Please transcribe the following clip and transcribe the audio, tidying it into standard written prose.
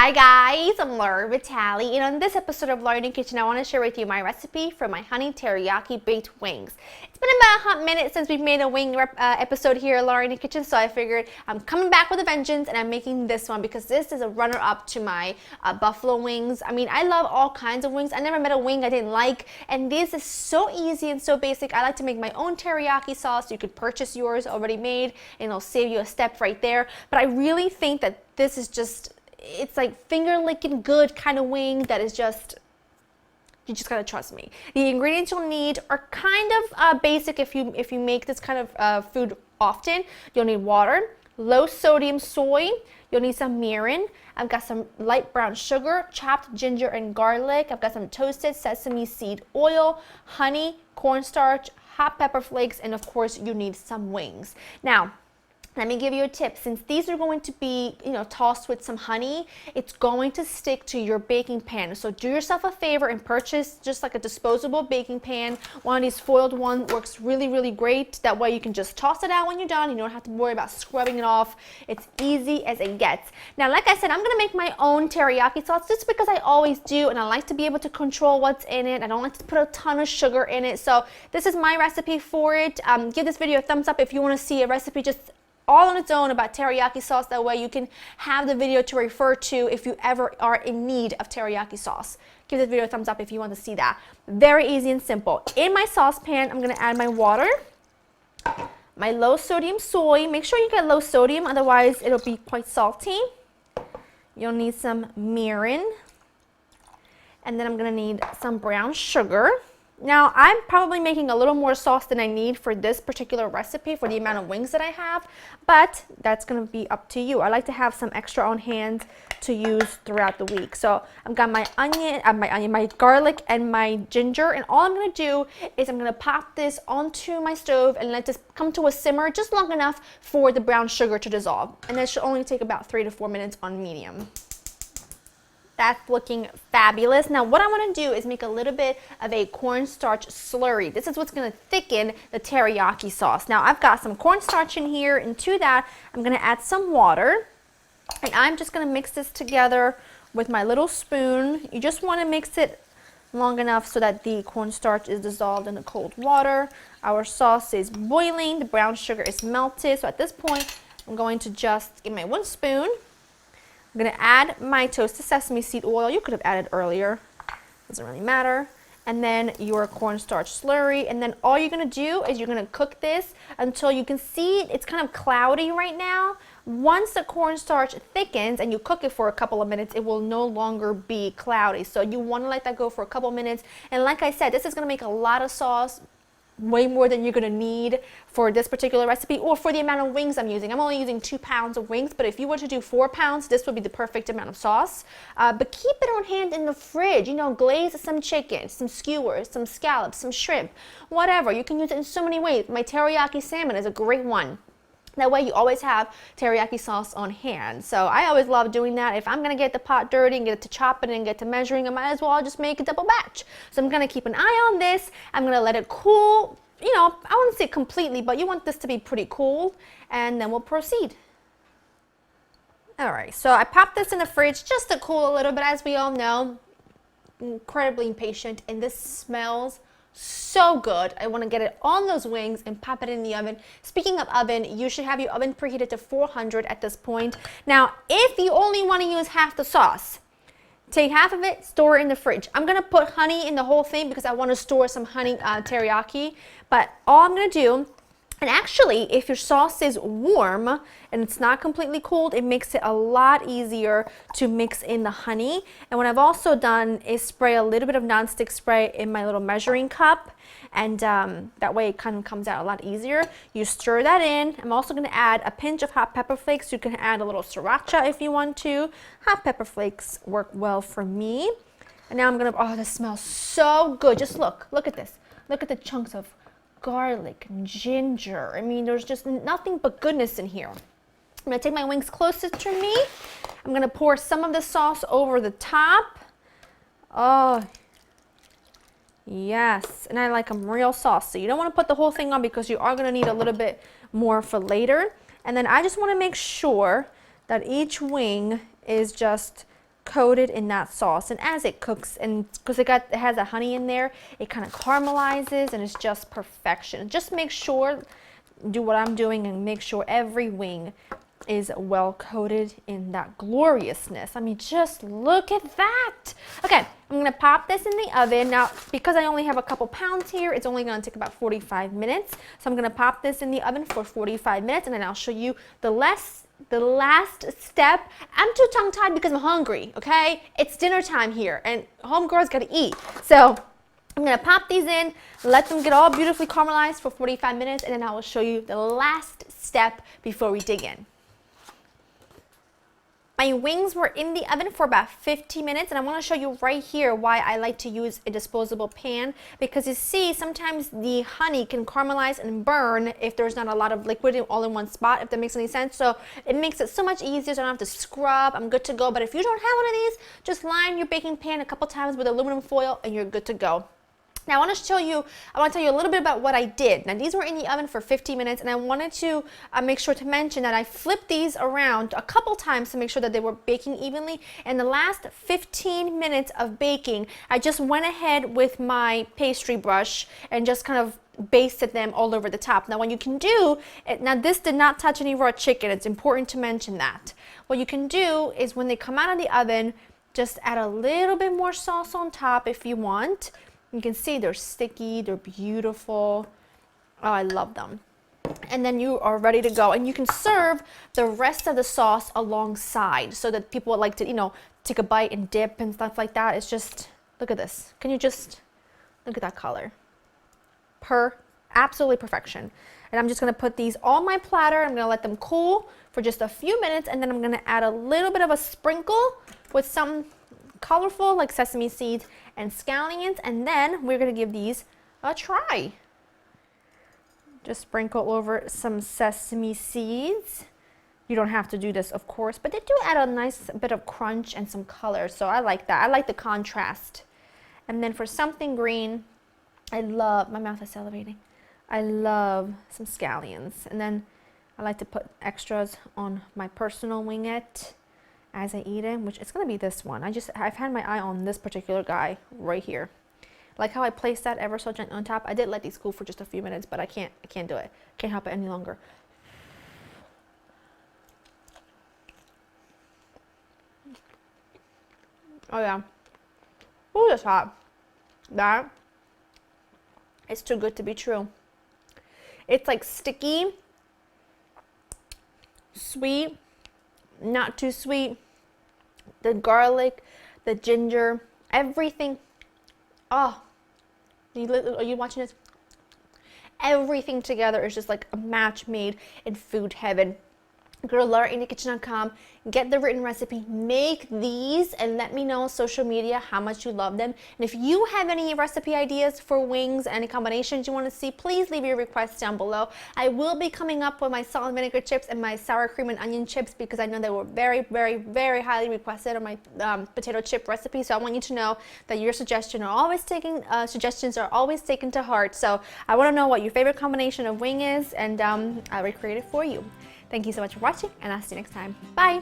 Hi guys, I'm Laura Vitale, and on this episode of Laura in the Kitchen, I want to share with you my recipe for my honey teriyaki baked wings. It's been about a hot minute since we've made a wing episode here at Laura in the Kitchen, so I figured I'm coming back with a vengeance and I'm making this one because this is a runner-up to my buffalo wings. I mean, I love all kinds of wings. I never met a wing I didn't like, and this is so easy and so basic. I like to make my own teriyaki sauce. You could purchase yours already made and it'll save you a step right there, but I really think that this is just, it's like finger licking good kind of wing that is just, you just gotta trust me. The ingredients you'll need are kind of basic if you make this kind of food often. You'll need water, low sodium soy, you'll need some mirin, I've got some light brown sugar, chopped ginger and garlic, I've got some toasted sesame seed oil, honey, cornstarch, hot pepper flakes, and of course you need some wings. Now, let me give you a tip. Since these are going to be, tossed with some honey, it's going to stick to your baking pan. So do yourself a favor and purchase just like a disposable baking pan. One of these foiled ones works really, really great. That way you can just toss it out when you're done. You don't have to worry about scrubbing it off. It's easy as it gets. Now, like I said, I'm gonna make my own teriyaki sauce just because I always do, and I like to be able to control what's in it. I don't like to put a ton of sugar in it. So this is my recipe for it. Give this video a thumbs up if you want to see a recipe just all on its own about teriyaki sauce. That way you can have the video to refer to if you ever are in need of teriyaki sauce. Give this video a thumbs up if you want to see that. Very easy and simple. In my saucepan, I'm going to add my water, my low sodium soy. Make sure you get low sodium, otherwise it'll be quite salty. You'll need some mirin, and then I'm going to need some brown sugar. Now, I'm probably making a little more sauce than I need for this particular recipe for the amount of wings that I have, but that's going to be up to you. I like to have some extra on hand to use throughout the week. So I've got my my garlic and my ginger, and all I'm going to do is I'm going to pop this onto my stove and let this come to a simmer just long enough for the brown sugar to dissolve. And that should only take about 3 to 4 minutes on medium. That's looking fabulous. Now what I want to do is make a little bit of a cornstarch slurry. This is what's going to thicken the teriyaki sauce. Now I've got some cornstarch in here, and to that I'm going to add some water, and I'm just going to mix this together with my little spoon. You just want to mix it long enough so that the cornstarch is dissolved in the cold water. Our sauce is boiling, the brown sugar is melted, so at this point I'm going to just give my 1 spoon. I'm going to add my toasted sesame seed oil. You could have added earlier, doesn't really matter. And then your cornstarch slurry. And then all you're going to do is you're going to cook this until you can see it's kind of cloudy right now. Once the cornstarch thickens and you cook it for a couple of minutes, it will no longer be cloudy. So you want to let that go for a couple of minutes. And like I said, this is going to make a lot of sauce, way more than you're going to need for this particular recipe or for the amount of wings I'm using. I'm only using 2 pounds of wings, but if you were to do 4 pounds, this would be the perfect amount of sauce. But keep it on hand in the fridge. Glaze some chicken, some skewers, some scallops, some shrimp, whatever. You can use it in so many ways. My teriyaki salmon is a great one. That way you always have teriyaki sauce on hand. So I always love doing that. If I'm going to get the pot dirty and get to chopping and get to measuring, I might as well just make a double batch. So I'm going to keep an eye on this. I'm going to let it cool. I wouldn't say completely, but you want this to be pretty cool. And then we'll proceed. Alright, so I popped this in the fridge just to cool a little bit. As we all know, incredibly impatient, and this smells so good. I want to get it on those wings and pop it in the oven. Speaking of oven, you should have your oven preheated to 400 at this point. Now, if you only want to use half the sauce, take half of it, store it in the fridge. I'm going to put honey in the whole thing because I want to store some honey teriyaki. But all I'm going to do, and actually, if your sauce is warm and it's not completely cold, it makes it a lot easier to mix in the honey. And what I've also done is spray a little bit of nonstick spray in my little measuring cup, and that way it kind of comes out a lot easier. You stir that in. I'm also going to add a pinch of hot pepper flakes. You can add a little sriracha if you want to. Hot pepper flakes work well for me. And now I'm going to, oh, this smells so good. Just look at this. Look at the chunks of garlic and ginger. I mean, there's just nothing but goodness in here. I'm going to take my wings closest to me. I'm going to pour some of the sauce over the top. Oh, yes. And I like them real saucy. You don't want to put the whole thing on because you are going to need a little bit more for later. And then I just want to make sure that each wing is just coated in that sauce. And as it cooks, and because it has a honey in there, it kind of caramelizes and it's just perfection. Just make sure, do what I'm doing and make sure every wing is well coated in that gloriousness. I mean, just look at that. Okay, I'm gonna pop this in the oven. Now, because I only have a couple pounds here, it's only gonna take about 45 minutes. So I'm gonna pop this in the oven for 45 minutes and then I'll show you the last step. I'm too tongue-tied because I'm hungry, okay? It's dinner time here and homegirls gotta eat. So I'm gonna pop these in, let them get all beautifully caramelized for 45 minutes, and then I will show you the last step before we dig in. My wings were in the oven for about 15 minutes, and I want to show you right here why I like to use a disposable pan, because you see sometimes the honey can caramelize and burn if there's not a lot of liquid all in one spot, if that makes any sense. So it makes it so much easier, so I don't have to scrub. I'm good to go. But if you don't have one of these, just line your baking pan a couple times with aluminum foil and you're good to go. Now I want to tell you a little bit about what I did. Now these were in the oven for 15 minutes and I wanted to make sure to mention that I flipped these around a couple times to make sure that they were baking evenly. And the last 15 minutes of baking, I just went ahead with my pastry brush and just kind of basted them all over the top. Now what you can do, now this did not touch any raw chicken, it's important to mention that. What you can do is when they come out of the oven, just add a little bit more sauce on top if you want. You can see they're sticky, they're beautiful. Oh, I love them. And then you are ready to go. And you can serve the rest of the sauce alongside so that people would like to, you know, take a bite and dip and stuff like that. It's just, look at this. Can you just, look at that color. Absolutely perfection. And I'm just gonna put these on my platter. I'm gonna let them cool for just a few minutes and then I'm gonna add a little bit of a sprinkle with some colorful like sesame seeds and scallions, and then we're going to give these a try. Just sprinkle over some sesame seeds. You don't have to do this, of course, but they do add a nice bit of crunch and some color, so I like that. I like the contrast. And then for something green, I love, my mouth is salivating, I love some scallions. And then I like to put extras on my personal wingette as I eat it, which it's gonna be this one. I've had my eye on this particular guy right here. Like how I placed that ever so gently on top. I did let these cool for just a few minutes, but I can't do it. Can't help it any longer. Oh yeah. Ooh, that's hot. That is too good to be true. It's like sticky, sweet, not too sweet. The garlic, the ginger, everything. Oh, are you watching this? Everything together is just like a match made in food heaven. Girl, LauraInTheKitchen.com. Get the written recipe, make these, and let me know on social media how much you love them. And if you have any recipe ideas for wings, any combinations you want to see, please leave your requests down below. I will be coming up with my salt and vinegar chips and my sour cream and onion chips because I know they were very, very, very highly requested on my potato chip recipe. So I want you to know that your suggestions are always taken to heart. So I want to know what your favorite combination of wing is, and I'll recreate it for you. Thank you so much for watching, and I'll see you next time. Bye!